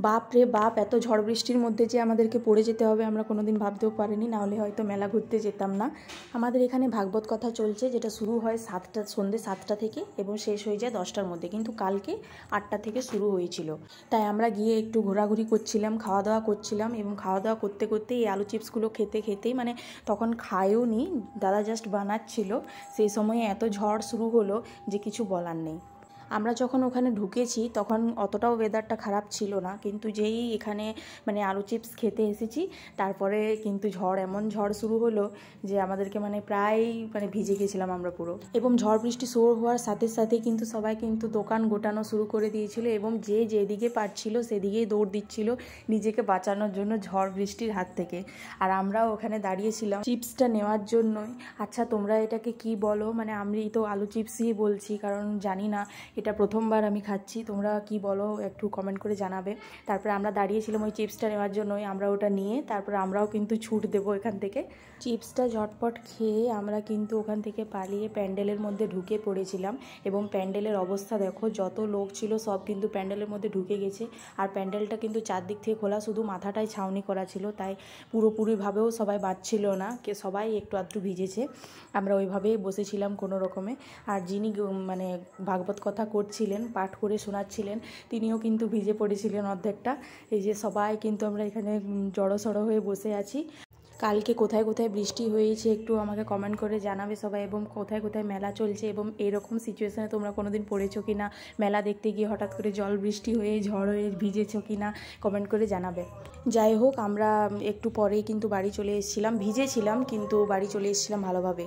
বাপ রে বাপ, এত ঝড় বৃষ্টির মধ্যে যে আমাদেরকে পড়ে যেতে হবে আমরা কোনোদিন ভাবতেও পারিনি, নাহলে হয়তো মেলা ঘুরতে যেতাম না। আমাদের এখানে ভাগবত কথা চলছে, যেটা শুরু হয় সন্ধ্যে 7টা থেকে এবং শেষ হয়ে যায় 10টার মধ্যে, কিন্তু কালকে 8টা থেকে শুরু হয়েছিল। তাই আমরা গিয়ে একটু ঘোরাঘুরি করছিলাম, খাওয়া দাওয়া করছিলাম, এবং খাওয়া দাওয়া করতে করতে এই আলু চিপসগুলো খেতেই মানে তখন খায়ও নি, দাদা জাস্ট বানাচ্ছিল, সেই সময়ে এত ঝড় শুরু হলো যে কিছু বলার নেই। আমরা যখন ওখানে ঢুকেছি তখন অতটাও ওয়েদারটা খারাপ ছিল না, কিন্তু যেই এখানে মানে আলু চিপস খেতে এসেছি তারপরে কিন্তু এমন ঝড় শুরু হলো যে আমাদেরকে প্রায় ভিজে গেছিলাম আমরা পুরো। এবং ঝড় বৃষ্টি শুরু হওয়ার সাথে সাথে কিন্তু সবাই কিন্তু দোকান গোটানো শুরু করে দিয়েছিল, এবং যে যেদিকে পারছিল সেদিকেই দৌড় দিচ্ছিল নিজেকে বাঁচানোর জন্য ঝড় বৃষ্টির হাত থেকে। আর আমরাও ওখানে দাঁড়িয়েছিলাম চিপসটা নেওয়ার জন্যই। আচ্ছা, তোমরা এটাকে কি বলো? আমি তো আলু চিপসই বলছি, কারণ জানি না, এটা প্রথমবার আমি খাচ্ছি। তোমরা কি বলো একটু কমেন্ট করে জানাবে। তারপরে আমরা দাঁড়িয়েছিলাম ওই চিপসটা নেওয়ার জন্যই, আমরা ওটা নিয়ে তারপরে আমরাও কিন্তু ছুট দেবো এখান থেকে। চিপসটা ঝটপট খেয়ে আমরা কিন্তু ওখান থেকে পালিয়ে প্যান্ডেলের মধ্যে ঢুকে পড়েছিলাম, এবং প্যান্ডেলের অবস্থা দেখো, যত লোক ছিল সব কিন্তু প্যান্ডেলের মধ্যে ঢুকে গেছে। আর প্যান্ডেলটা কিন্তু চারদিক থেকে খোলা, শুধু মাথাটাই ছাউনি করা ছিল, তাই পুরোপুরিভাবেও সবাই বাঁচছিল না, সবাই একটু আধটু ভিজেছে। আমরা ওইভাবেই বসেছিলাম কোনো রকমে। আর যিনি ভাগবত কথা করছিলেন, পাঠ করে শোনাচ্ছিলেন, তিনিও কিন্তু ভিজে পড়েছিলেন অর্ধেকটা। এই যে সবাই কিন্তু আমরা এখানে জড়সড় হয়ে বসে আছি। কালকে কোথায় কোথায় বৃষ্টি হয়েছে একটু আমাকে কমেন্ট করে জানাবে সবাই, এবং কোথায় কোথায় মেলা চলছে, এবং এরকম সিচুয়েশানে তোমরা কোনোদিন পড়েছো কি না, মেলা দেখতে গিয়ে হঠাৎ করে জল বৃষ্টি হয়ে ঝড় হয়ে ভিজেছো কি না কমেন্ট করে জানাবে। যাই হোক, আমরা একটু পরেই কিন্তু বাড়ি চলে এসেছিলাম, ভিজেছিলাম কিন্তু বাড়ি চলে এসেছিলাম ভালোভাবে।